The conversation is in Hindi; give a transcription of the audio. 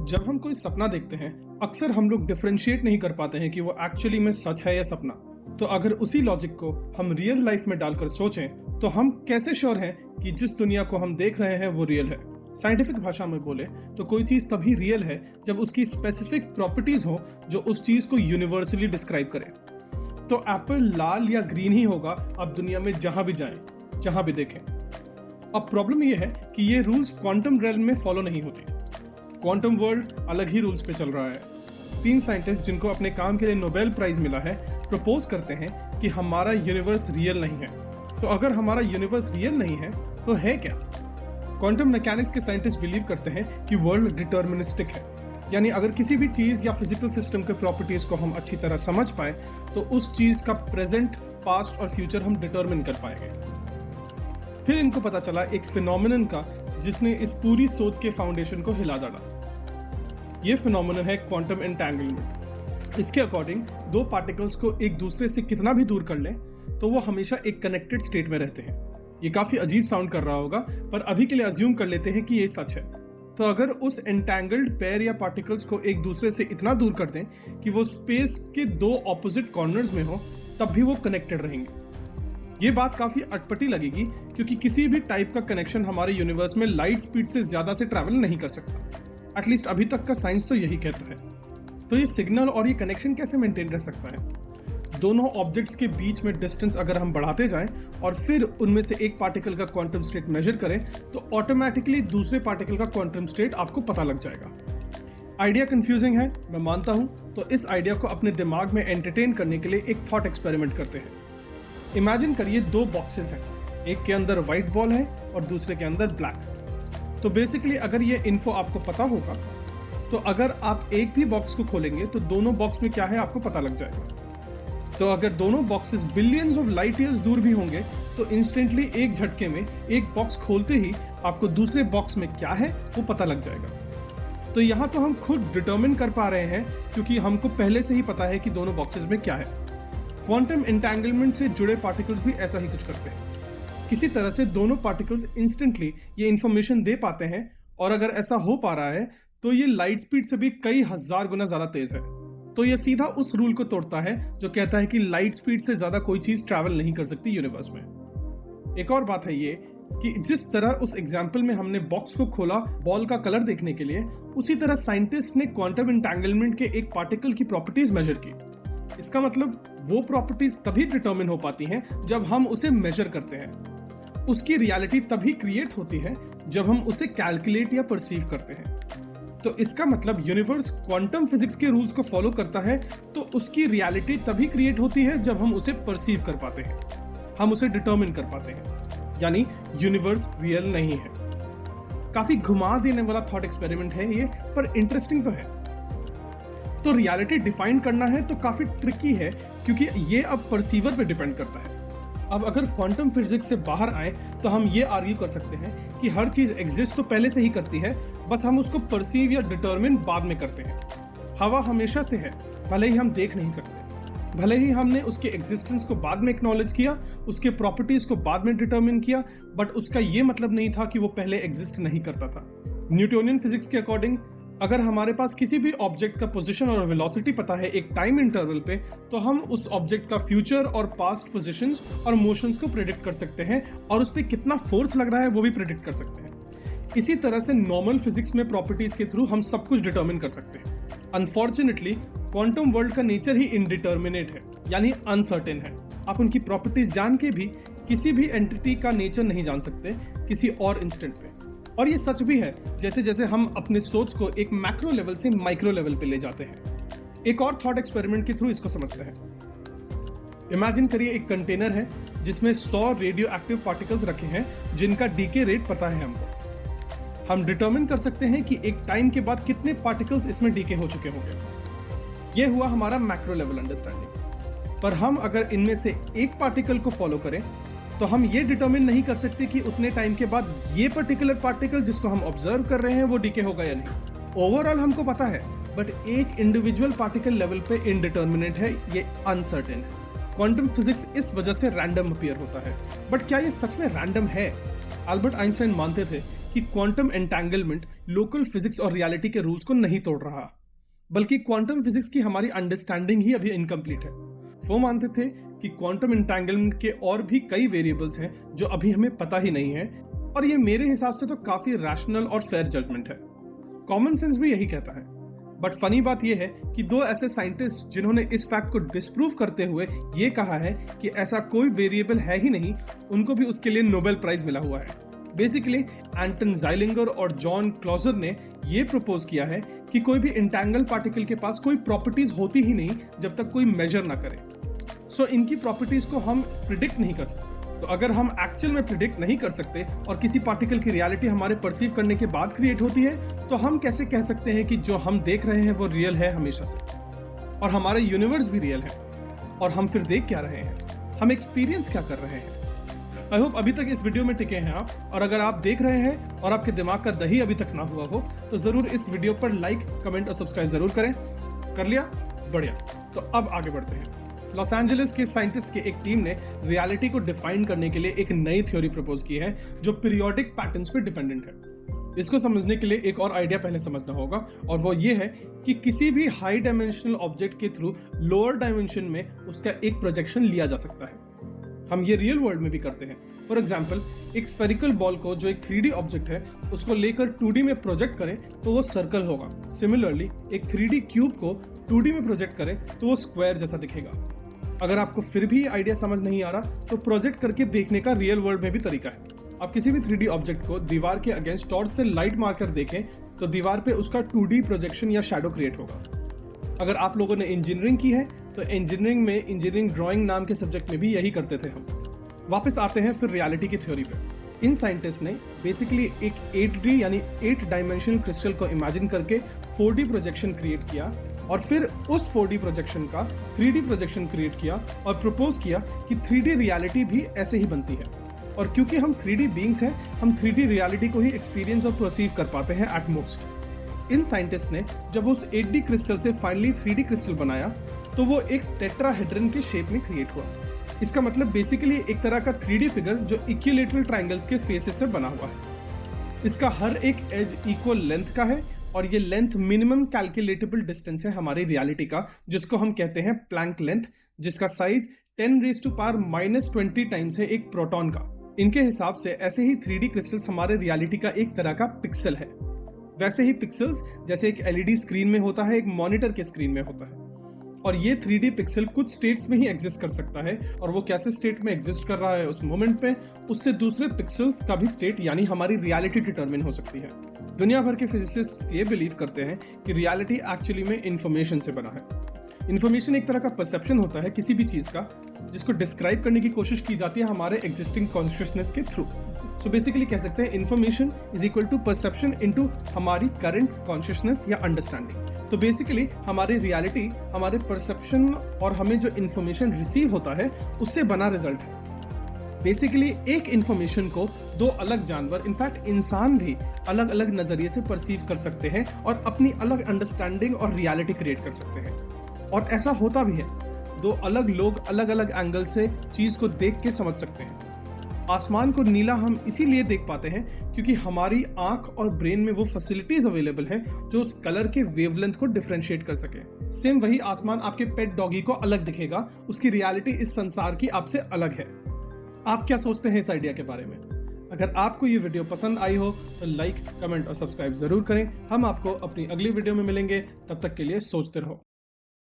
जब हम कोई सपना देखते हैं अक्सर हम लोग डिफरेंशिएट नहीं कर पाते हैं कि वो एक्चुअली में सच है या सपना। तो अगर उसी लॉजिक को हम रियल लाइफ में डालकर सोचें तो हम कैसे श्योर हैं कि जिस दुनिया को हम देख रहे हैं वो रियल है। साइंटिफिक भाषा में बोले तो कोई चीज तभी रियल है जब उसकी स्पेसिफिक प्रॉपर्टीज हो जो उस चीज को यूनिवर्सली डिस्क्राइब करे। तो एप्पल लाल या ग्रीन ही होगा आप दुनिया में जहां भी जाएं, जहां भी देखें। अब प्रॉब्लम यह है कि ये रूल्स क्वांटम रेल्म में फॉलो नहीं होते। क्वांटम वर्ल्ड अलग ही रूल्स पे चल रहा है। 3 साइंटिस्ट जिनको अपने काम के लिए नोबेल प्राइज मिला है प्रपोज करते हैं कि हमारा यूनिवर्स रियल नहीं है। तो अगर हमारा यूनिवर्स रियल नहीं है तो है क्या? क्वांटम मैकेनिक्स के साइंटिस्ट बिलीव करते हैं कि वर्ल्ड डिटर्मिनिस्टिक है, यानी अगर किसी भी चीज या फिजिकल सिस्टम के प्रॉपर्टीज को हम अच्छी तरह समझ पाए तो उस चीज का प्रेजेंट, पास्ट और फ्यूचर हम डिटर्मिन कर पाएंगे। फिर इनको पता चला एक फिनोमिनन का जिसने इस पूरी सोच के फाउंडेशन को हिला डाला। ये फिनोमिनन है क्वांटम एंटेंगलमेंट। इसके अकॉर्डिंग 2 पार्टिकल्स को एक दूसरे से कितना भी दूर कर लें तो वो हमेशा एक कनेक्टेड स्टेट में रहते हैं। ये काफी अजीब साउंड कर रहा होगा पर अभी के लिए अज्यूम कर लेते हैं कि ये सच है। तो अगर उस एंटेंगल्ड पेयर या पार्टिकल्स को एक दूसरे से इतना दूर कर दें कि वो स्पेस के 2 ऑपोजिट कॉर्नर्स में हो तब भी वो कनेक्टेड रहेंगे। ये बात काफी अटपटी लगेगी क्योंकि किसी भी टाइप का कनेक्शन हमारे यूनिवर्स में लाइट स्पीड से ज्यादा से ट्रैवल नहीं कर सकता। एटलीस्ट अभी तक का साइंस तो यही कहता है। तो ये सिग्नल और ये कनेक्शन कैसे मेंटेन रह सकता है? दोनों ऑब्जेक्ट्स के बीच में डिस्टेंस अगर हम बढ़ाते जाएं और फिर उनमें से एक पार्टिकल का क्वांटम स्टेट मेजर करें तो ऑटोमेटिकली दूसरे पार्टिकल का क्वांटम स्टेट आपको पता लग जाएगा। आइडिया कंफ्यूजिंग है, मैं मानता हूं। तो इस आइडिया को अपने दिमाग में एंटरटेन करने के लिए एक थॉट एक्सपेरिमेंट करते हैं। इमेजिन करिए 2 बॉक्सेस हैं, एक के अंदर व्हाइट बॉल है और दूसरे के अंदर ब्लैक। तो बेसिकली अगर ये इन्फो आपको पता होगा तो अगर आप एक भी बॉक्स को खोलेंगे तो दोनों बॉक्स में क्या है आपको पता लग जाएगा। तो अगर दोनों boxes billions of light years दूर भी होंगे तो इंस्टेंटली एक झटके में एक बॉक्स खोलते ही आपको दूसरे बॉक्स में क्या है वो पता लग जाएगा। तो यहाँ तो हम खुद डिटर्मिन कर पा रहे हैं क्योंकि हमको पहले से ही पता है कि दोनों बॉक्सेस में क्या है। क्वांटम एंटेंगलमेंट से जुड़े पार्टिकल्स भी ऐसा ही कुछ करते हैं। किसी तरह से दोनों पार्टिकल्स इंस्टेंटली ये इंफॉर्मेशन दे पाते हैं और अगर ऐसा हो पा रहा है तो ये लाइट स्पीड से भी कई हजार गुना ज्यादा तेज है। तो ये सीधा उस रूल को तोड़ता है जो कहता है कि लाइट स्पीड से ज्यादा कोई चीज ट्रैवल नहीं कर सकती यूनिवर्स में। एक और बात है ये कि जिस तरह उस एग्जाम्पल में हमने बॉक्स को खोला बॉल का कलर देखने के लिए, उसी तरह साइंटिस्ट ने क्वांटम एंटेंगलमेंट के एक पार्टिकल की प्रॉपर्टीज मेजर की। इसका मतलब वो प्रॉपर्टीज तभी डिटर्मिन हो पाती हैं जब हम उसे मेजर करते हैं। उसकी रियलिटी तभी क्रिएट होती है जब हम उसे कैलकुलेट या परसीव करते हैं। तो इसका मतलब यूनिवर्स क्वांटम फिजिक्स के रूल्स को फॉलो करता है तो उसकी रियलिटी तभी क्रिएट होती है जब हम उसे परसीव कर पाते हैं, हम उसे डिटर्मिन कर पाते हैं। यानी यूनिवर्स रियल नहीं है। काफी घुमा देने वाला थॉट एक्सपेरिमेंट है ये, पर इंटरेस्टिंग तो है। तो रियलिटी डिफाइन करना है तो काफी ट्रिकी है क्योंकि ये अब परसीवर पे डिपेंड करता है। अब अगर क्वांटम फिजिक्स से बाहर आए तो हम ये आर्ग्यू कर सकते हैं कि हर चीज एग्जिस्ट तो पहले से ही करती है, बस हम उसको परसीव या डिटर्मिन बाद में करते हैं। हवा हमेशा से है, भले ही हम देख नहीं सकते, भले ही हमने उसके एग्जिस्टेंस को बाद में एक्नॉलेज किया, उसके प्रॉपर्टीज को बाद में डिटर्मिन किया, बट उसका ये मतलब नहीं था कि वो पहले एग्जिस्ट नहीं करता था। न्यूटोनियन फिजिक्स के अकॉर्डिंग अगर हमारे पास किसी भी ऑब्जेक्ट का पोजीशन और वेलोसिटी पता है एक टाइम इंटरवल पे, तो हम उस ऑब्जेक्ट का फ्यूचर और पास्ट पोजीशंस और मोशंस को प्रेडिक्ट कर सकते हैं और उस पर कितना फोर्स लग रहा है वो भी प्रेडिक्ट कर सकते हैं। इसी तरह से नॉर्मल फिजिक्स में प्रॉपर्टीज के थ्रू हम सब कुछ डिटर्मिन कर सकते हैं। अनफॉर्चुनेटली क्वांटम वर्ल्ड का नेचर ही इनडिटर्मिनेट है, यानी अनसर्टेन है। आप उनकी प्रॉपर्टीज जान के भी किसी भी एंटिटी का नेचर नहीं जान सकते किसी और इंस्टेंट पे। और ये सच भी है जैसे जैसे हम अपने सोच को एक मैक्रो लेवल से माइक्रो लेवल पे ले जाते हैं। एक और थॉट एक्सपेरिमेंट के थ्रू इसको समझते हैं। इमेजिन करिए एक कंटेनर है जिसमें 100 रेडियो एक्टिव पार्टिकल्स रखे हैं जिनका डीके रेट पता है हमको। हम डिटर्मिन कर सकते हैं कि एक टाइम के बाद कितने पार्टिकल्स इसमें डीके हो चुके होंगे। यह हुआ हमारा मैक्रो लेवल अंडरस्टैंडिंग। पर हम अगर इनमें से एक पार्टिकल को फॉलो करें तो हम ये डिटर्मिन नहीं कर सकते कि उतने टाइम के बाद ये पर्टिकुलर पार्टिकल जिसको हम ऑब्जर्व कर रहे हैं वो डीके होगा या नहीं। ओवरऑल हमको पता है, बट एक इंडिविजुअल पार्टिकल लेवल पे इनडिटर्मिनेट है, ये अनसर्टेन है। क्वांटम फिजिक्स इस वजह से रैंडम अपीयर होता है। बट क्या ये सच में रैंडम है? अल्बर्ट आइंस्टाइन मानते थे कि क्वांटम एंटेंगलमेंट लोकल फिजिक्स और रियलिटी के रूल्स को नहीं तोड़ रहा, बल्कि क्वांटम फिजिक्स की हमारी अंडरस्टैंडिंग ही अभी इनकम्प्लीट है। वो मानते थे कि क्वांटम एंटेंगलमेंट के और भी कई वेरिएबल्स हैं जो अभी हमें पता ही नहीं है, और ये मेरे हिसाब से तो काफी रैशनल और फेयर जजमेंट है। कॉमन सेंस भी यही कहता है। बट फनी बात यह है कि दो ऐसे साइंटिस्ट जिन्होंने इस फैक्ट को डिस्प्रूव करते हुए ये कहा है कि ऐसा कोई वेरिएबल है ही नहीं, उनको भी उसके लिए नोबेल प्राइज मिला हुआ है। बेसिकली एंटन ज़ाइलिंगर और जॉन क्लॉजर ने ये प्रपोज किया है कि कोई भी इंटैंगल पार्टिकल के पास कोई प्रॉपर्टीज होती ही नहीं जब तक कोई मेजर ना करे। सो इनकी प्रॉपर्टीज को हम प्रिडिक्ट नहीं कर सकते। तो अगर हम एक्चुअल में प्रिडिक्ट नहीं कर सकते और किसी पार्टिकल की रियलिटी हमारे परसीव करने के बाद क्रिएट होती है, तो हम कैसे कह सकते हैं कि जो हम देख रहे हैं वो रियल है हमेशा से, और हमारा यूनिवर्स भी रियल है? और हम फिर देख क्या रहे हैं, हम एक्सपीरियंस क्या कर रहे हैं? आई होप अभी तक इस वीडियो में टिके हैं आप, और अगर आप देख रहे हैं और आपके दिमाग का दही अभी तक ना हुआ हो तो जरूर इस वीडियो पर लाइक, कमेंट और सब्सक्राइब जरूर करें। कर लिया? बढ़िया। तो अब आगे बढ़ते हैं। लॉस एंजलिस के साइंटिस्ट की एक टीम ने रियलिटी को डिफाइन करने के लिए एक नई थ्योरी प्रपोज की है जो पीरियोडिक पैटर्न्स पे डिपेंडेंट है। इसको समझने के लिए एक और आइडिया पहले समझना होगा, और वो ये है कि किसी भी हाई डायमेंशनल ऑब्जेक्ट के थ्रू लोअर डायमेंशन में उसका एक प्रोजेक्शन लिया जा सकता है। हम ये रियल वर्ल्ड में भी करते हैं। फॉर एग्जाम्पल, एक स्फेरिकल बॉल को जो एक 3D ऑब्जेक्ट है उसको लेकर 2D में प्रोजेक्ट करें तो वो सर्कल होगा। सिमिलरली एक 3D क्यूब को 2D में प्रोजेक्ट करें तो वो स्क्वायर जैसा दिखेगा। अगर आपको फिर भी आइडिया समझ नहीं आ रहा तो प्रोजेक्ट करके देखने का रियल वर्ल्ड में भी तरीका है। आप किसी भी 3D ऑब्जेक्ट को दीवार के अगेंस्ट टॉर्च से लाइट मारकर देखें तो दीवार पे उसका 2D प्रोजेक्शन या शैडो क्रिएट होगा। अगर आप लोगों ने इंजीनियरिंग की है तो इंजीनियरिंग में इंजीनियरिंग ड्राइंग नाम के सब्जेक्ट में भी यही करते थे हम। वापस आते हैं फिर रियलिटी की थ्योरी पे। इन साइंटिस्ट ने बेसिकली एक 8D यानी 8 डायमेंशनल क्रिस्टल को इमेजिन करके 4D प्रोजेक्शन क्रिएट किया, और फिर उस 4D प्रोजेक्शन का 3D प्रोजेक्शन क्रिएट किया और प्रपोज किया कि 3D रियलिटी भी ऐसे ही बनती है। और क्योंकि हम 3D बीइंग्स हैं, हम 3D रियलिटी को ही एक्सपीरियंस और परसीव कर पाते हैं एट मोस्ट। इन साइंटिस्ट ने जब उस 8D क्रिस्टल से फाइनली 3D क्रिस्टल बनाया तो वो एक टेट्राहेड्रन के शेप में क्रिएट हुआ। इसका मतलब बेसिकली एक तरह का 3D फिगर जो इक्विलैटरल ट्रायंगल्स के फेसेस से बना हुआ है। इसका हर एक एज इक्वल लेंथ का है, और ये लेंथ मिनिमम कैलकुलेटेबल डिस्टेंस है हमारी रियलिटी का, जिसको हम कहते हैं प्लैंक लेंथ, जिसका साइज 10⁻⁻20 टाइम्स है एक प्रोटॉन का। इनके हिसाब से ऐसे ही 3D क्रिस्टल्स हमारे रियलिटी का एक तरह का पिक्सल है। वैसे ही पिक्सल्स जैसे एक LED स्क्रीन में होता है, एक मॉनिटर के स्क्रीन में होता है, और ये 3D पिक्सल कुछ स्टेट्स में ही एग्जिस्ट कर सकता है, और वो कैसे स्टेट में एग्जिस्ट कर रहा है उस मोमेंट पे उससे दूसरे पिक्सल्स का भी स्टेट यानी हमारी रियलिटी डिटरमिन हो सकती है। दुनिया भर के फिजिसिस्ट्स ये बिलीव करते हैं कि रियलिटी एक्चुअली में इंफॉर्मेशन से बना है। इंफॉर्मेशन एक तरह का परसेप्शन होता है किसी भी चीज का, जिसको डिस्क्राइब करने की कोशिश की जाती है हमारे एग्जिस्टिंग कॉन्शियसनेस के थ्रू। सो बेसिकली कह सकते हैं information is equal to perception into हमारी करंट कॉन्शियसनेस या अंडरस्टैंडिंग। तो बेसिकली हमारी रियलिटी हमारे परसेप्शन और हमें जो इन्फॉर्मेशन रिसीव होता है उससे बना रिजल्ट है। बेसिकली एक इन्फॉर्मेशन को दो अलग जानवर, इनफैक्ट इंसान भी अलग अलग नजरिए से परसीव कर सकते हैं और अपनी अलग अंडरस्टैंडिंग और रियलिटी क्रिएट कर सकते हैं। और ऐसा होता भी है, दो अलग लोग अलग अलग एंगल से चीज को देख के समझ सकते हैं। आसमान को नीला हम इसीलिए देख पाते हैं क्योंकि हमारी आंख और ब्रेन में वो फैसिलिटीज अवेलेबल हैं जो उस कलर के वेवलेंथ को डिफरेंशिएट कर सके। सेम वही आसमान आपके पेट डॉगी को अलग दिखेगा, उसकी रियलिटी इस संसार की आपसे अलग है। आप क्या सोचते हैं इस आइडिया के बारे में? अगर आपको ये वीडियो पसंद आई हो तो लाइक, कमेंट और सब्सक्राइब जरूर करें। हम आपको अपनी अगली वीडियो में मिलेंगे, तब तक के लिए सोचते रहो।